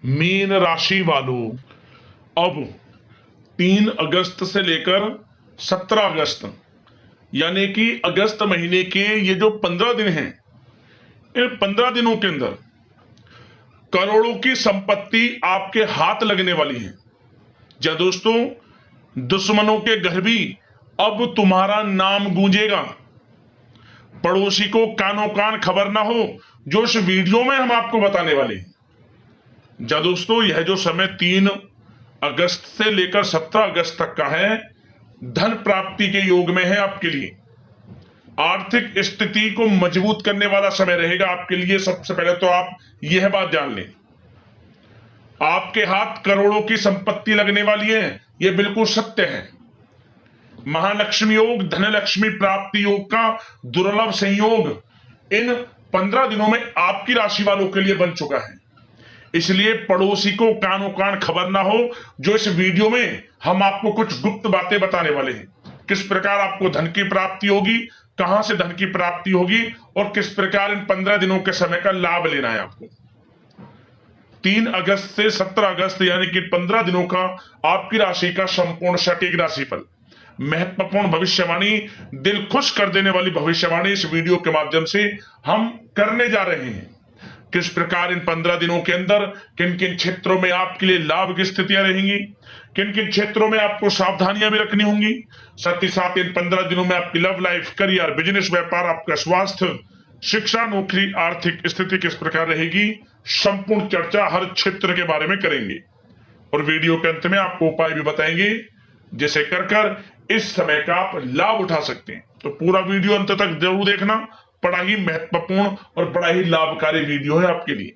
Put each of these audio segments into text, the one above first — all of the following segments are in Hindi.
मीन राशि वालों, अब 3 अगस्त से लेकर 17 अगस्त यानी कि अगस्त महीने के ये जो 15 दिन हैं, इन 15 दिनों के अंदर करोड़ों की संपत्ति आपके हाथ लगने वाली है। जी दोस्तों, दुश्मनों के घर भी अब तुम्हारा नाम गूंजेगा। पड़ोसी को कानों कान खबर ना हो, जो इस वीडियो में हम आपको बताने वाले हैं। जी दोस्तों, यह जो समय 3 अगस्त से लेकर 17 अगस्त तक का है, धन प्राप्ति के योग में है आपके लिए। आर्थिक स्थिति को मजबूत करने वाला समय रहेगा आपके लिए। सबसे पहले तो आप यह बात जान लें, आपके हाथ करोड़ों की संपत्ति लगने वाली है, यह बिल्कुल सत्य है। महालक्ष्मी योग, धनलक्ष्मी प्राप्ति योग का दुर्लभ संयोग इन 15 दिनों में आपकी राशि वालों के लिए बन चुका है। इसलिए पड़ोसी को कानों कान खबर ना हो, जो इस वीडियो में हम आपको कुछ गुप्त बातें बताने वाले हैं। किस प्रकार आपको धन की प्राप्ति होगी, कहां से धन की प्राप्ति होगी और किस प्रकार इन 15 दिनों के समय का लाभ लेना है आपको। 3 अगस्त से 17 अगस्त यानी कि 15 दिनों का आपकी राशि का संपूर्ण सटीक राशिफल, महत्वपूर्ण भविष्यवाणी, दिल खुश कर देने वाली भविष्यवाणी इस वीडियो के माध्यम से हम करने जा रहे हैं। किस प्रकार इन 15 दिनों के अंदर किन किन क्षेत्रों में आपके लिए लाभ की स्थितियां रहेंगी, किन किन क्षेत्रों में आपको सावधानियां भी रखनी होंगी, साथ ही साथ इन 15 दिनों में आपकी लव लाइफ, करियर, बिजनेस, व्यापार, आपका स्वास्थ्य, शिक्षा, नौकरी, आर्थिक स्थिति किस प्रकार रहेगी, संपूर्ण चर्चा हर क्षेत्र के बारे में करेंगे। और वीडियो के अंत में आपको उपाय भी बताएंगे जिसे कर इस समय का आप लाभ उठा सकते हैं। तो पूरा वीडियो अंत तक जरूर देखना, बड़ा ही महत्वपूर्ण और बड़ा ही लाभकारी वीडियो है आपके लिए।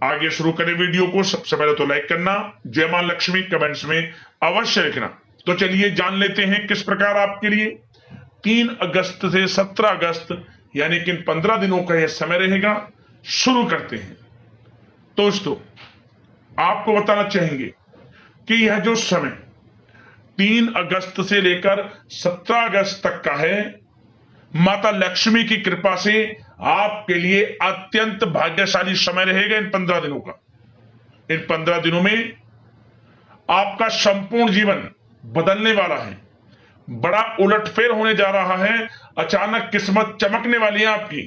आगे शुरू करें वीडियो को। सबसे पहले तो लाइक करना, जय मां लक्ष्मी कमेंट्स में अवश्य लिखना। तो चलिए जान लेते हैं किस प्रकार आपके लिए 3 अगस्त से 17 अगस्त यानी कि 15 दिनों का यह समय रहेगा। शुरू करते हैं। दोस्तों, आपको बताना चाहेंगे कि यह जो समय 3 अगस्त से लेकर 17 अगस्त तक का है, माता लक्ष्मी की कृपा से आपके लिए अत्यंत भाग्यशाली समय रहेगा। इन 15 दिनों का, इन 15 दिनों में आपका संपूर्ण जीवन बदलने वाला है। बड़ा उलटफेर होने जा रहा है। अचानक किस्मत चमकने वाली है आपकी,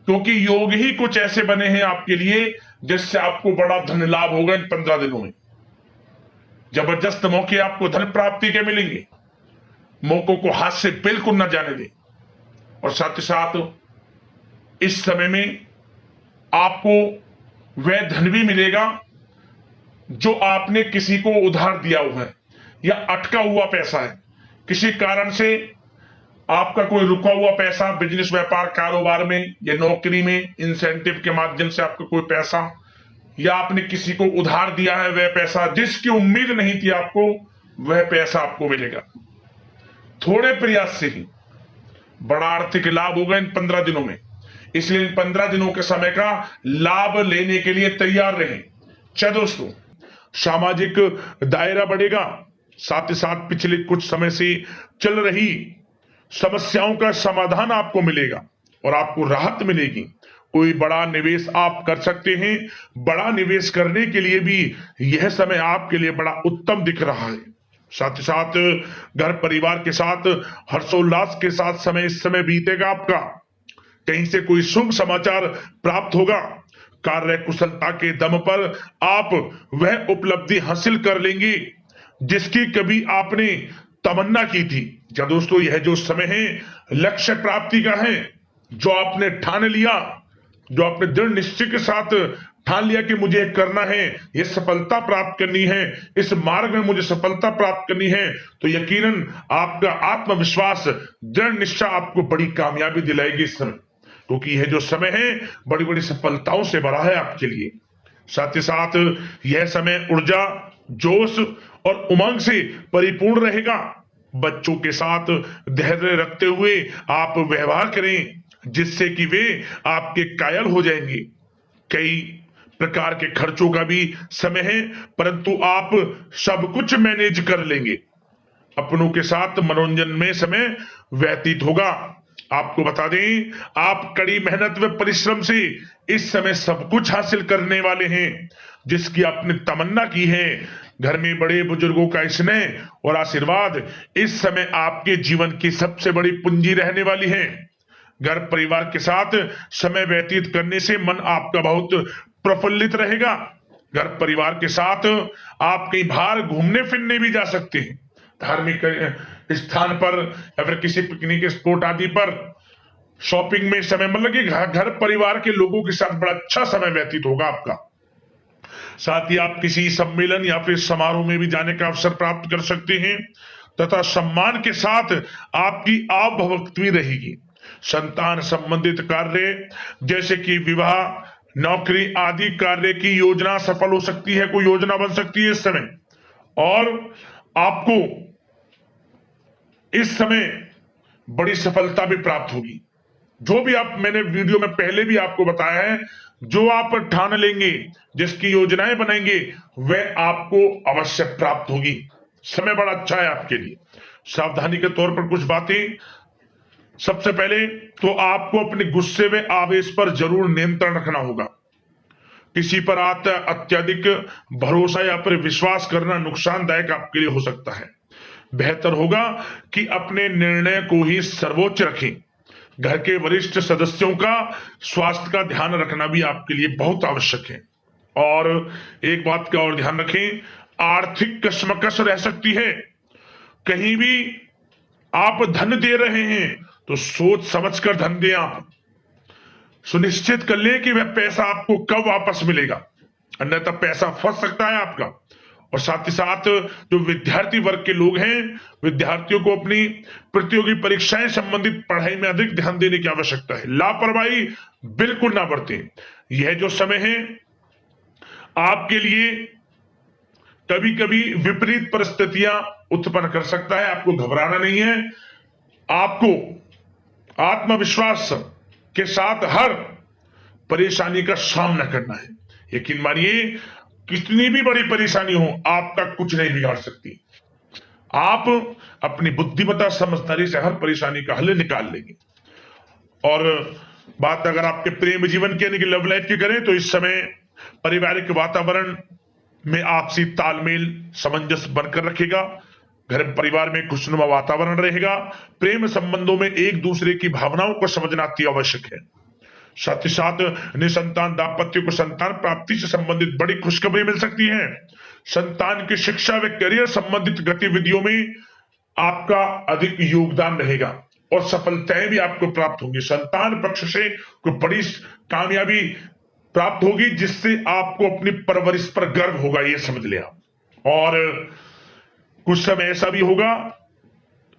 क्योंकि योग ही कुछ ऐसे बने हैं आपके लिए जिससे आपको बड़ा धन लाभ होगा। इन 15 दिनों में जबरदस्त मौके आपको धन प्राप्ति के मिलेंगे। मौकों को हाथ से बिल्कुल न जाने दें। और साथ ही साथ इस समय में आपको वह धन भी मिलेगा जो आपने किसी को उधार दिया हुआ है या अटका हुआ पैसा है। किसी कारण से आपका कोई रुका हुआ पैसा बिजनेस, व्यापार, कारोबार में या नौकरी में इंसेंटिव के माध्यम से आपका कोई पैसा, या आपने किसी को उधार दिया है वह पैसा जिसकी उम्मीद नहीं थी आपको, वह पैसा आपको मिलेगा। थोड़े प्रयास से ही बड़ा आर्थिक लाभ होगा इन 15 दिनों में। इसलिए इन 15 दिनों के समय का लाभ लेने के लिए तैयार रहें। चलो दोस्तों, सामाजिक दायरा बढ़ेगा। साथ ही साथ पिछले कुछ समय से चल रही समस्याओं का समाधान आपको मिलेगा और आपको राहत मिलेगी। कोई बड़ा निवेश आप कर सकते हैं। बड़ा निवेश करने के लिए भी यह समय आपके लिए बड़ा उत्तम दिख रहा है। साथ ही साथ घर परिवार के साथ हर्षोल्लास के साथ समय इस समय बीतेगा आपका। कहीं से कोई शुभ समाचार प्राप्त होगा। कार्य कुशलता के दम पर आप वह उपलब्धि हासिल कर लेंगे जिसकी कभी आपने तमन्ना की थी। क्या दोस्तों, यह जो समय है लक्ष्य प्राप्ति का है। जो आपने ठान लिया, जो आपने दृढ़ निश्चय के साथ ठान लिया कि मुझे करना है, ये सफलता प्राप्त करनी है, इस मार्ग में मुझे सफलता प्राप्त करनी है, तो यकीनन आपका आत्मविश्वास, दृढ़ निश्चय आपको बड़ी कामयाबी दिलाएगी इस समय। क्योंकि यह जो समय है बड़ी बड़ी सफलताओं से भरा है आपके लिए। साथ ही साथ यह समय ऊर्जा, जोश और उमंग से परिपूर्ण रहेगा। बच्चों के साथ धैर्य रखते हुए आप व्यवहार करें जिससे कि वे आपके कायल हो जाएंगे। कई प्रकार के खर्चों का भी समय है, परंतु आप सब कुछ मैनेज कर लेंगे। अपनों के साथ मनोरंजन में समय व्यतीत होगा। आपको बता दें, आप कड़ी मेहनत व परिश्रम से इस समय सब कुछ हासिल करने वाले हैं। जिसकी आपने तमन्ना की है, घर में बड़े बुजुर्गों का स्नेह और आशीर्वाद इस समय आपके जीवन की सबसे बड़ी पूंजी रहने वाली है। घर परिवार के साथ समय व्यतीत करने से मन आपका बहुत प्रफुल्लित रहेगा। घर परिवार के साथ आप कहीं बाहर घूमने फिरने भी जा सकते हैं, धार्मिक स्थान पर या फिर किसी पिकनिक स्पॉट आदि पर, शॉपिंग में समय, मतलब कि घर परिवार के लोगों के साथ बड़ा अच्छा समय व्यतीत होगा आपका। साथ ही आप किसी सम्मेलन या फिर समारोह में भी जाने का अवसर प्राप्त कर सकते हैं तथा सम्मान के साथ आपकी आवभगत भी रहेगी। संतान संबंधित कार्य जैसे कि विवाह, नौकरी आदि कार्य की योजना सफल हो सकती है, कोई योजना बन सकती है इस समय, और आपको इस समय बड़ी सफलता भी प्राप्त होगी। जो भी आप, मैंने वीडियो में पहले भी आपको बताया है, जो आप ठान लेंगे, जिसकी योजनाएं बनाएंगे, वह आपको अवश्य प्राप्त होगी। समय बड़ा अच्छा है आपके लिए। सावधानी के तौर पर कुछ बातें। सबसे पहले तो आपको अपने गुस्से व आवेश पर जरूर नियंत्रण रखना होगा। किसी पर अत्यधिक भरोसा या फिर विश्वास करना नुकसानदायक आपके लिए हो सकता है। बेहतर होगा कि अपने निर्णय को ही सर्वोच्च रखें। घर के वरिष्ठ सदस्यों का स्वास्थ्य का ध्यान रखना भी आपके लिए बहुत आवश्यक है। और एक बात का और ध्यान रखें, आर्थिक कशमकश रह सकती है। कहीं भी आप धन दे रहे हैं तो सोच समझकर धन दें। आप सुनिश्चित कर लें कि वह पैसा आपको कब वापस मिलेगा, अन्यथा पैसा फंस सकता है आपका। और साथ ही साथ जो विद्यार्थी वर्ग के लोग हैं, विद्यार्थियों को अपनी प्रतियोगी परीक्षाएं संबंधित पढ़ाई में अधिक ध्यान देने की आवश्यकता है। लापरवाही बिल्कुल ना बरतें। यह जो समय है आपके लिए कभी कभी विपरीत परिस्थितियां उत्पन्न कर सकता है, आपको घबराना नहीं है। आपको आत्मविश्वास के साथ हर परेशानी का सामना करना है। यकीन मानिए, कितनी भी बड़ी परेशानी हो, आपका कुछ नहीं बिगाड़ सकती। आप अपनी बुद्धिमत्ता समझदारी से हर परेशानी का हल निकाल लेंगे। और बात अगर आपके प्रेम जीवन की यानी कि लव लाइफ की करें तो इस समय पारिवारिक वातावरण में आपसी तालमेल सामंजस्य बनकर रखेगा। घर परिवार में खुशनुमा वातावरण रहेगा। प्रेम संबंधों में एक दूसरे की भावनाओं को समझना अति आवश्यक है। साथ ही साथ निसंतान दाम्पत्य को संतान प्राप्ति से संबंधित बड़ी खुशखबरी मिल सकती है। संतान की शिक्षा व करियर संबंधित गतिविधियों में आपका अधिक योगदान रहेगा और सफलताएं भी आपको प्राप्त होंगी। संतान पक्ष से कोई बड़ी कामयाबी प्राप्त होगी जिससे आपको अपनी परवरिश पर गर्व होगा, ये समझ लिया। और कुछ समय ऐसा भी होगा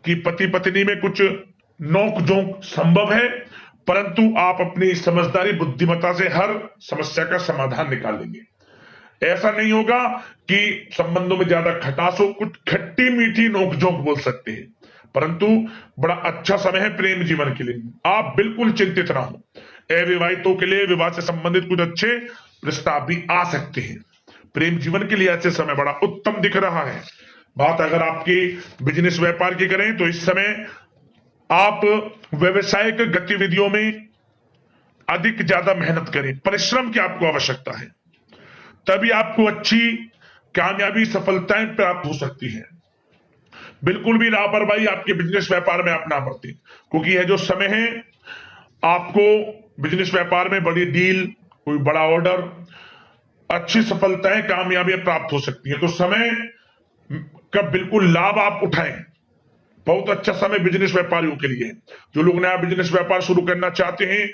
कि पति पत्नी में कुछ नोक झोंक संभव है, परंतु आप अपनी समझदारी बुद्धिमत्ता से हर समस्या का समाधान निकालेंगे। ऐसा नहीं होगा कि संबंधों में ज्यादा खटास हो, कुछ खट्टी मीठी नोकझोंक बोल सकते हैं, परंतु बड़ा अच्छा समय है प्रेम जीवन के लिए। आप बिल्कुल चिंतित ना हो। अविवाहितों के लिए विवाह से संबंधित कुछ अच्छे प्रस्ताव भी आ सकते हैं। प्रेम जीवन के लिए ऐसे समय बड़ा उत्तम दिख रहा है। बात अगर आपकी बिजनेस व्यापार की करें तो इस समय आप व्यवसायिक गतिविधियों में अधिक ज्यादा मेहनत करें, परिश्रम की आपको आवश्यकता है, तभी आपको अच्छी कामयाबी सफलताएं प्राप्त हो सकती है। बिल्कुल भी लापरवाही आपके बिजनेस व्यापार में आप ना बरतें, क्योंकि यह जो समय है आपको बिजनेस व्यापार में बड़ी डील, कोई बड़ा ऑर्डर, अच्छी सफलताएं, कामयाबियां प्राप्त हो सकती है। तो समय का बिल्कुल लाभ आप उठाएं। बहुत अच्छा समय बिजनेस व्यापारियों के लिए है। जो लोग नया बिजनेस व्यापार शुरू करना चाहते हैं,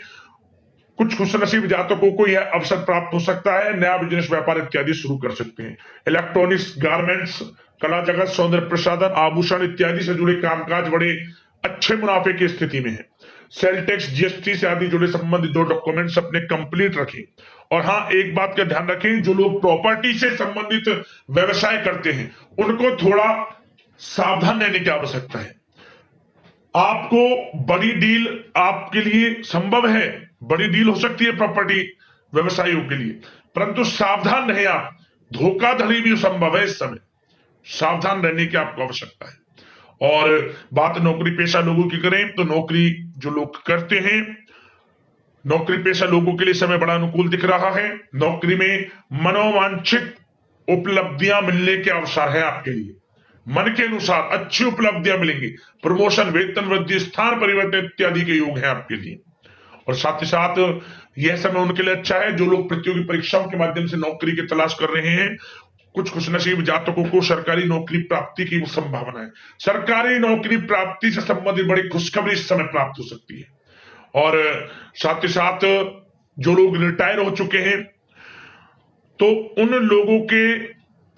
कुछ खुशनसीब जातकों को यह अवसर प्राप्त हो सकता है, नया बिजनेस व्यापार इत्यादि शुरू कर सकते हैं। इलेक्ट्रॉनिक्स, गारमेंट्स, कला जगत, सौंदर्य प्रसाधन, आभूषण इत्यादि से जुड़े कामकाज बड़े अच्छे मुनाफे की स्थिति में है। सेल टैक्स, जीएसटी से आदि जुड़े संबंधित जो डॉक्यूमेंट्स अपने कंप्लीट रखें। और हाँ, एक बात का ध्यान रखें, जो लोग प्रॉपर्टी से संबंधित व्यवसाय करते हैं उनको थोड़ा सावधान रहने की आवश्यकता है। आपको बड़ी डील आपके लिए संभव है, बड़ी डील हो सकती है प्रॉपर्टी व्यवसायियों के लिए, परंतु सावधान रहे आप, धोखाधड़ी भी संभव है इस समय, सावधान रहने की आपको आवश्यकता है। और बात नौकरी पेशा लोगों की करें तो नौकरी जो लोग करते हैं नौकरी पेशा लोगों के लिए समय बड़ा अनुकूल दिख रहा है। नौकरी में मनोवांछित उपलब्धियां मिलने के अवसर है आपके लिए। मन के अनुसार अच्छी उपलब्धियां मिलेंगी। प्रमोशन, वेतन वृद्धि, स्थान परिवर्तन इत्यादि के योग है आपके लिए। और साथ ही साथ यह समय उनके लिए अच्छा है जो लोग प्रतियोगी परीक्षाओं के माध्यम से नौकरी की तलाश कर रहे हैं। कुछ खुशनसीब जातकों को सरकारी नौकरी प्राप्ति की संभावना है। सरकारी नौकरी प्राप्ति से संबंधित बड़ी खुशखबरी इस समय प्राप्त हो सकती है। और साथ ही साथ जो लोग रिटायर हो चुके हैं तो उन लोगों के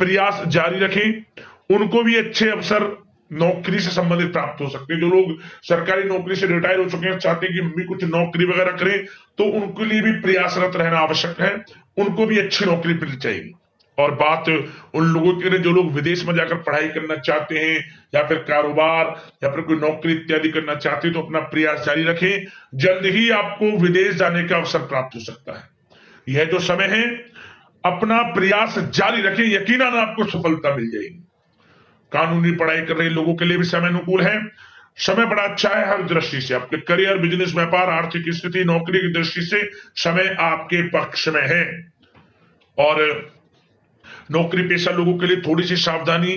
प्रयास जारी रखें, उनको भी अच्छे अवसर नौकरी से संबंधित प्राप्त हो सकते हैं। जो लोग सरकारी नौकरी से रिटायर हो चुके हैं, चाहते हैं कि हम भी कुछ नौकरी वगैरह करें, तो उनके लिए भी प्रयासरत रहना आवश्यक है। उनको भी अच्छी नौकरी मिल जाएगी। और बात उन लोगों के लिए जो लोग विदेश में जाकर पढ़ाई करना चाहते हैं या फिर कारोबार या फिर कोई नौकरी इत्यादि करना चाहते हैं, तो अपना प्रयास जारी रखें। जल्द ही आपको विदेश जाने का अवसर प्राप्त हो सकता है। यह जो समय है, अपना प्रयास जारी रखें, यकीनन आपको सफलता मिल जाएगी। कानूनी पढ़ाई कर रहे लोगों के लिए भी समय अनुकूल है। समय बड़ा अच्छा है हर दृष्टि से। आपके करियर, बिजनेस, व्यापार, आर्थिक स्थिति, नौकरी की दृष्टि से समय आपके पक्ष में है। और नौकरी पेशा लोगों के लिए थोड़ी सी सावधानी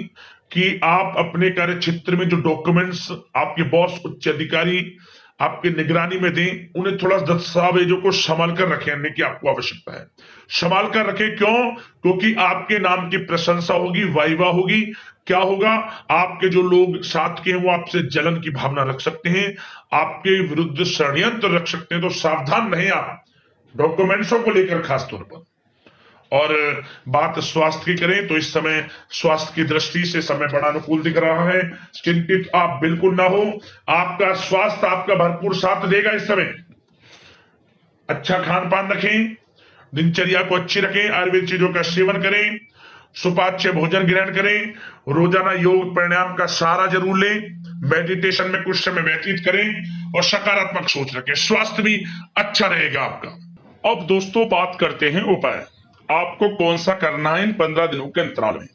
कि आप अपने कार्य क्षेत्र में जो डॉक्यूमेंट्स आपके बॉस, उच्च अधिकारी आपके निगरानी में दें, उन्हें थोड़ा दस्तावेजों को संभाल कर रखने की आपको आवश्यकता है। संभाल कर रखें, क्यों? क्योंकि आपके नाम की प्रशंसा होगी, वाइवा होगी। क्या होगा? आपके जो लोग साथ के हैं वो आपसे जलन की भावना रख सकते हैं, आपके विरुद्ध षड्यंत्र रख सकते हैं। तो सावधान रहें आप डॉक्यूमेंट्सों को लेकर खासतौर पर। और बात स्वास्थ्य की करें तो इस समय स्वास्थ्य की दृष्टि से समय बड़ा अनुकूल दिख रहा है। चिंतित आप बिल्कुल ना हो, आपका स्वास्थ्य आपका भरपूर साथ देगा। इस समय अच्छा खान पान रखें, दिनचर्या को अच्छी रखें, आयुर्वेद चीजों का सेवन करें, सुपाच्य भोजन ग्रहण करें, रोजाना योग प्राणायाम का सहारा जरूर लें, मेडिटेशन में कुछ समय व्यतीत करें और सकारात्मक सोच रखें। स्वास्थ्य भी अच्छा रहेगा आपका। अब दोस्तों बात करते हैं उपाय, आपको कौन सा करना है इन 15 दिनों के अंतराल में।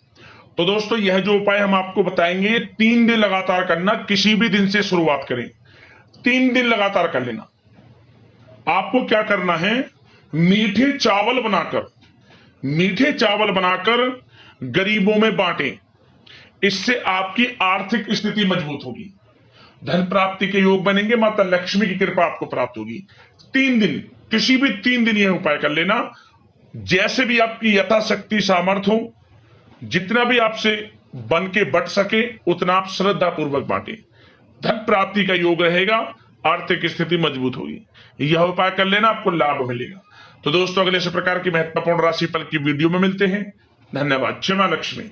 तो दोस्तों यह जो उपाय हम आपको बताएंगे 3 दिन लगातार करना। किसी भी दिन से शुरुआत करें, 3 दिन लगातार कर लेना। आपको क्या करना है, मीठे चावल बनाकर गरीबों में बांटें। इससे आपकी आर्थिक स्थिति मजबूत होगी, धन प्राप्ति के योग बनेंगे, माता लक्ष्मी की कृपा आपको प्राप्त होगी। 3 दिन, किसी भी 3 दिन यह उपाय कर लेना। जैसे भी आपकी यथाशक्ति सामर्थ्य हो, जितना भी आपसे बन के बट सके उतना आप श्रद्धा पूर्वक बांटे। धन प्राप्ति का योग रहेगा, आर्थिक स्थिति मजबूत होगी। यह उपाय कर लेना, आपको लाभ मिलेगा। तो दोस्तों अगले इस प्रकार की महत्वपूर्ण राशिफल की वीडियो में मिलते हैं। धन्यवाद। जय मां लक्ष्मी।